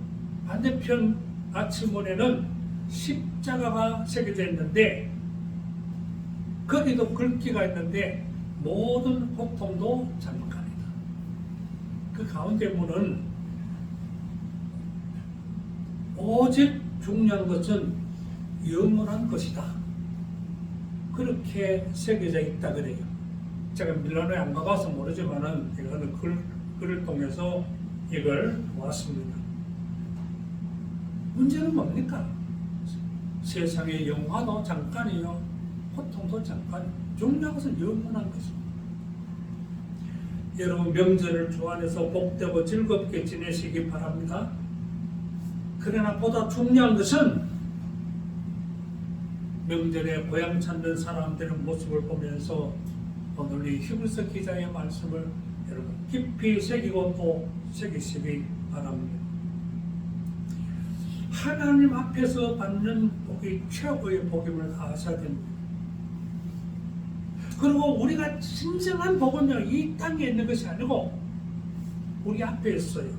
반대편 아치문에는 십자가가 새겨져 있는데 거기도 글귀가 있는데 모든 고통도 잠깐이다. 그 가운데 문은 오직 중요한 것은 영원한 것이다. 그렇게 새겨져 있다 그래요. 제가 밀라노에 안 가봐서 모르지만은 이거는 글을 통해서 이걸 보았습니다. 문제는 뭡니까? 세상의 영화도 잠깐이요, 고통도 잠깐. 중요한 것은 영원한 것입니다. 여러분 명절을 주안에서 복되고 즐겁게 지내시기 바랍니다. 그러나 보다 중요한 것은 명절에 고향 찾는 사람들의 모습을 보면서 오늘 이 히브리서 기자의 말씀을 여러분 깊이 새기고 또 새기시기 바랍니다. 하나님 앞에서 받는 복이 최고의 복임을 아셔야 됩니다. 그리고 우리가 진정한 복은요, 이 땅에 있는 것이 아니고 우리 앞에 있어요.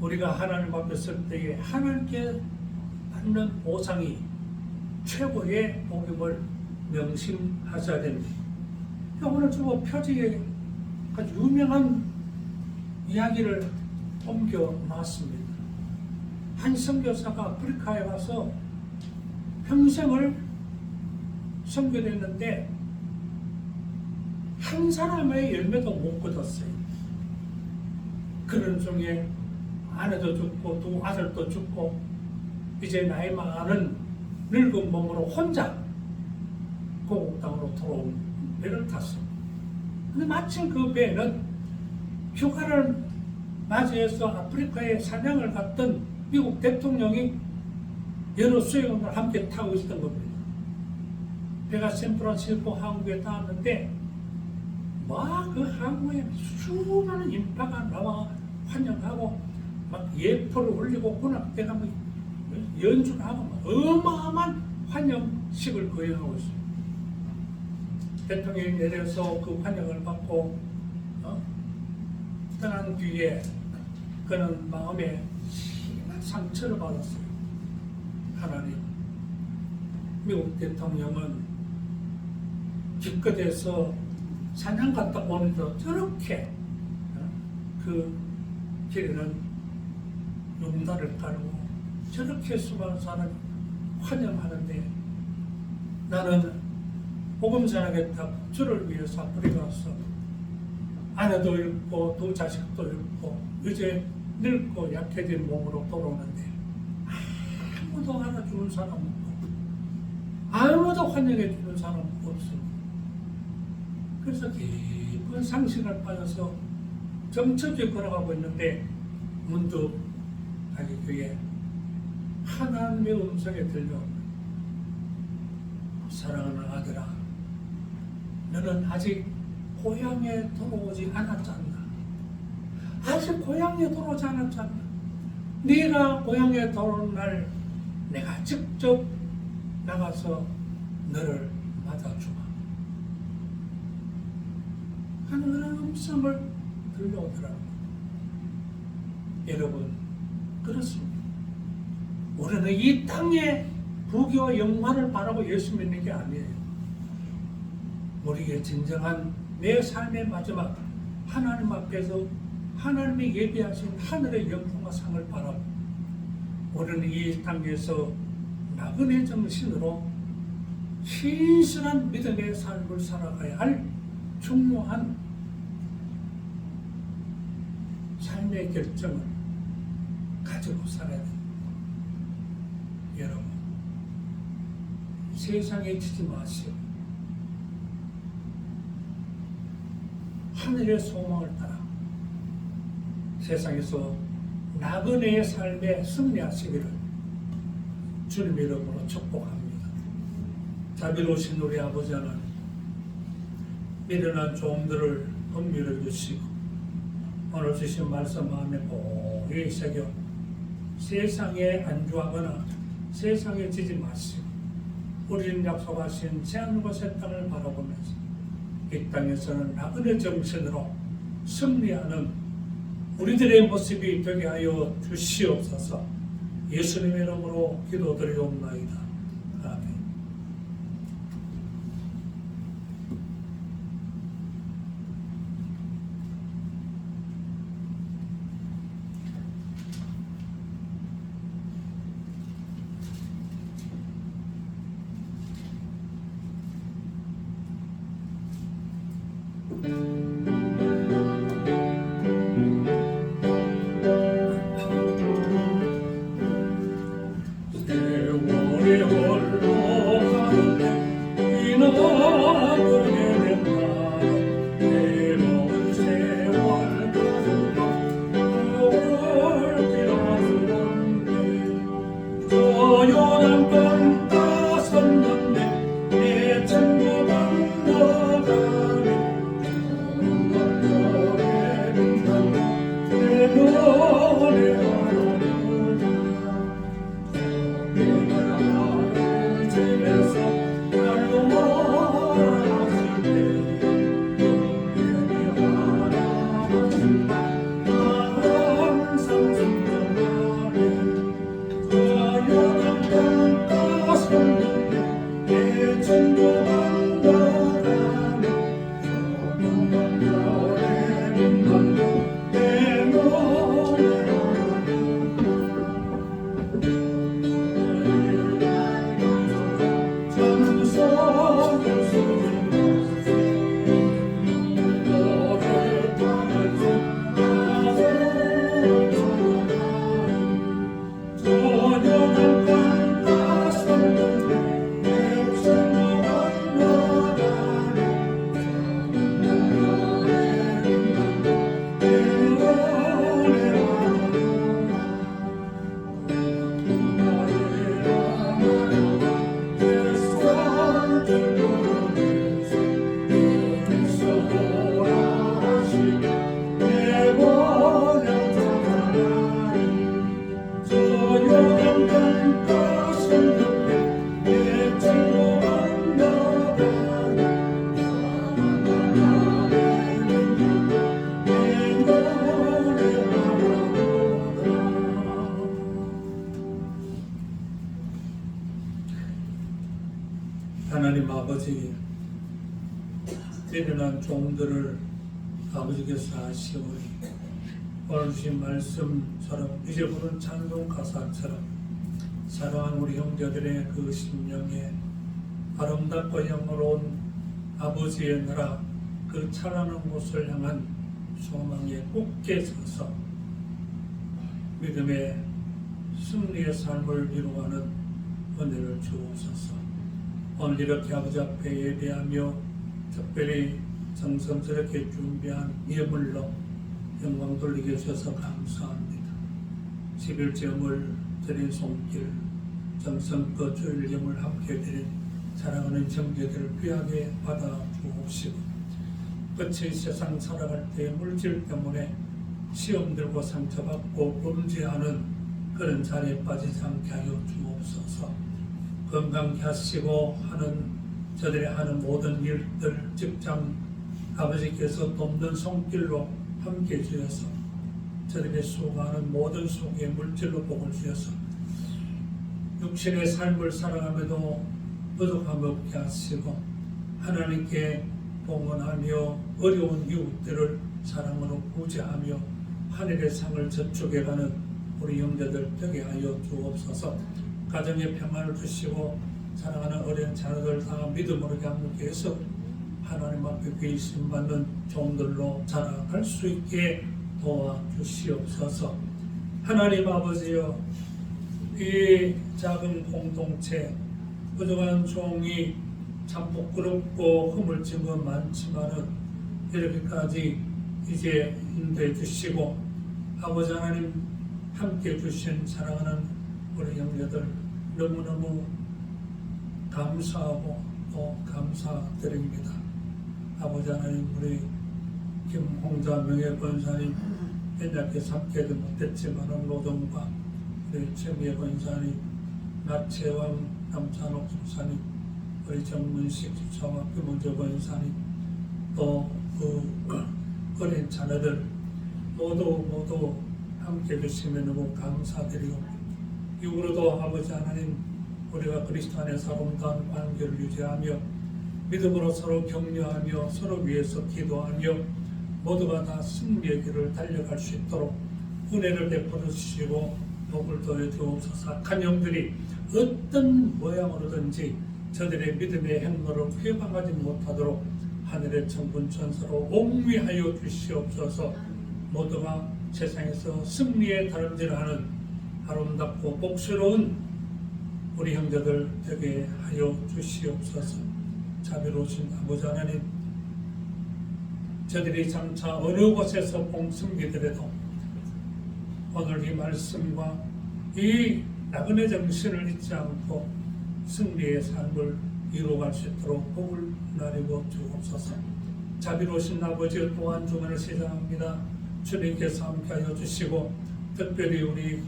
우리가 하나님 앞에 설 때에 하나님께 받는 보상이 최고의 복임을 명심하셔야 됩니다. 오늘 주보 표지에 아주 유명한 이야기를 옮겨놨습니다. 한 선교사가 아프리카에 가서 평생을 선교를 했는데 한 사람의 열매도 못 거뒀어요. 그런 중에 아내도 죽고 두 아들도 죽고 이제 나이 많은 늙은 몸으로 혼자 고국 땅으로 돌아온 배를 탔어요. 근데 마침 그 배는 휴가를 맞이해서 아프리카에 사냥을 갔던 미국 대통령이 여러 수행원과 함께 타고 있었던 겁니다. 배가 샌프란시스코 항구에 닿았는데 막 그 항구에 수많은 인파가 나와 환영하고 막 예포를 올리고 군악대가 막 연주를 하고 막 어마어마한 환영식을 거행하고 있어요. 대통령이 내려서 그 환영을 받고 떠난 뒤에 그는 마음에 심한 상처를 받았어요. 하나님, 미국 대통령은 기껏해서 사냥 갔다 오는데 저렇게 그 길에는 용달을 깔고 저렇게 수많은 사람이 환영하는데 나는 복음 전하겠다 주를 위해서 아프리카 가서 아내도 잃고 두 자식도 잃고 이제 늙고 약해진 몸으로 돌아오는데 아무도 알아주는 사람 없고 아무도 환영해 주는 사람 없습니다. 그래서 깊은 상심을 빠져서 정처지에 걸어가고 있는데 문득 자기 귀에 하나님의 음성에 들려옵니다. 사랑하는 아들아, 너는 아직 고향에 돌아오지 않았지 않나? 아직 고향에 돌아오지 않았지 않나? 네가 고향에 돌아온 날 내가 직접 나가서 너를 맞아주마 하는 음성을 들려오더라고요. 여러분, 그렇습니다. 우리는 이 땅에 부귀와 영광을 바라고 예수 믿는 게 아니에요. 우리의 진정한 내 삶의 마지막 하나님 앞에서 하나님이 예비하신 하늘의 영광과 상을 바라고 우리는 이 땅에서 나그네 정신으로 신실한 믿음의 삶을 살아가야 할 중요한 삶의 결정을 가지고 살아야 됩니다. 여러분, 세상에 지지 마시오. 하늘의 소망을 따라 세상에서 나그네의 삶에 승리하시기를 주님 이름으로 축복합니다. 자비로우신 우리 아버지 하나님, 미련한 종들을 긍휼을 주시고 오늘 주신 말씀 마음에 고이 새겨 세상에 안주하거나 세상에 지지 마시고 우리는 약속하신 제한곳의 땅을 바라보면서 이 땅에서는 나그네 정신으로 승리하는 우리들의 모습이 되게 하여 주시옵소서. 예수님의 이름으로 기도드리옵나이다. 아멘. 세월이 흘러가는데 이 나그네 된 나는 외로운 세월 가는 걸 기다리는데 저 요단강 가섰는데 내 친구 만나가네 노래 빛나는 내 노래 하나님 아버지, 미련한 종들을 아버지께서 아시오니 오늘 주신 말씀처럼 이제 부른 찬송 가사처럼 사랑하는 우리 형제들의 그 심령에 아름답고 영원로운 아버지의 나라 그 찬란한 곳을 향한 소망에 굳게 서서 믿음의 승리의 삶을 이루어가는 은혜를 주옵소서. 오늘 이렇게 아버지 앞에 예배하며 특별히 정성스럽게 준비한 예물로 영광 돌리게 해주셔서 감사합니다. 11점을 드린 손길, 정성껏 주일 예물 함께 드린 사랑하는 형제들을 귀하게 받아 주옵시고 끝의 세상 살아갈 때 물질 때문에 시험 들고 상처받고 범죄하는 그런 자리에 빠지지 않게 하여 주옵소서. 건강케 하시고 하는 저들이 하는 모든 일들, 직장, 아버지께서 돕는 손길로 함께 주셔서 저들이 수고하는 모든 수고에 물질로 복을 주셔서 육신의 삶을 살아가면도 부족함 없게 하시고 하나님께 봉헌하며 어려운 이웃들을 사랑으로 구제하며 하늘의 상을 저축해가는 우리 형제들 되게 하여 주옵소서. 가정에 평안을 주시고 사랑하는 어린 자녀들 다 믿음으로 양육해서 하나님 앞에 귀신 받는 종들로 자라갈 수 있게 도와주시옵소서. 하나님 아버지여, 이 작은 공동체 부족한 종이 참 부끄럽고 허물진 건 많지만은 이렇게까지 이제 인도해 주시고 아버지 하나님 함께 주신 사랑하는 우리 형제들 너무너무 감사하고 또 감사드립니다. 아버지 하나님, 우리 김홍자 명예권사님 옛날에 삼게도 못했지만 노동과 우리 최미애 권사님, 낙채왕 남찬옥 집사님, 우리 정문식 집사와 김원조 권사님, 또 그 어린 자녀들 모두 함께 해주시면 너무 감사드리고, 이후로도 아버지 하나님, 우리가 그리스도 안에서 아름다운 관계를 유지하며 믿음으로 서로 격려하며 서로 위해서 기도하며 모두가 다 승리의 길을 달려갈 수 있도록 은혜를 베풀어 주시고 복을 더해 주옵소서. 악한 영들이 어떤 모양으로든지 저들의 믿음의 행로를 회방하지 못하도록 하늘의 천군 천사로 옥미하여 주시옵소서. 모두가 세상에서 승리에 다름질하는 아름답고 복스러운 우리 형제들 되게 하여 주시옵소서. 자비로우신 아버지 하나님, 저들이 장차 어느 곳에서 봉숭기더라도 오늘 이 말씀과 이 나그네 정신을 잊지 않고 승리의 삶을 이루어갈 수 있도록 복을 나누고 주옵소서. 자비로우신 아버지, 또한 주문을 시작합니다. 주님께서 함께하여 주시고 특별히 우리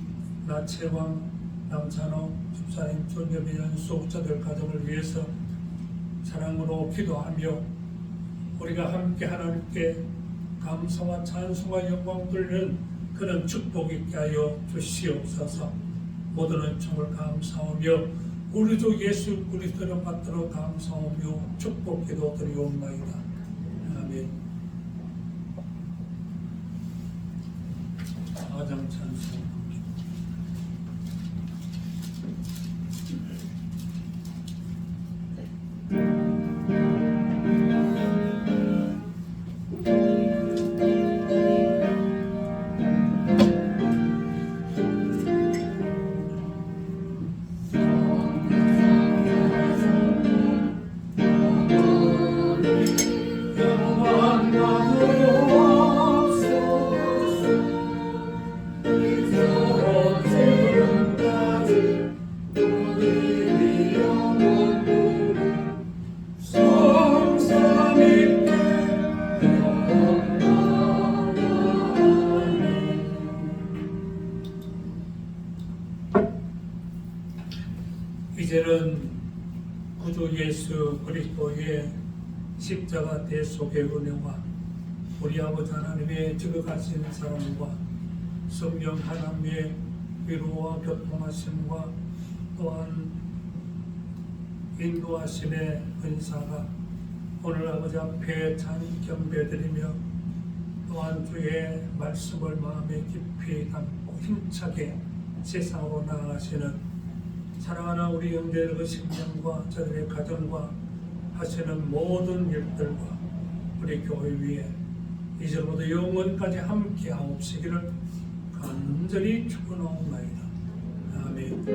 나채왕 남찬호 집사님 존재의 연속 저들 가정을 위해서 사랑으로 기도하며 우리가 함께 하나님께 감사와 찬송과 영광 돌리는 그런 축복 있게 하여 주시옵소서. 모든 은총을 감사하며 우리 주 예수 그리스도를 받들어 감사하며 축복 기도 드리옵나이다. 아멘. 가장 찬송. 이제는 구주 예수 그리스도의 십자가 대속의 은혜와 우리 아버지 하나님의 지극하신 사랑과 성령 하나님의 위로와 교통하심과 또한 인도하심의 은사가 오늘 아버지 앞에 참 경배드리며 또한 주의 말씀을 마음에 깊이 담고 힘차게 세상으로 나아가시는 사랑하는 우리 형제들의 심령과 저들의 가정과 하시는 모든 일들과 우리 교회 위에 이제부터 영원까지 함께 하옵시기를 간절히 축원하옵나이다. 아멘.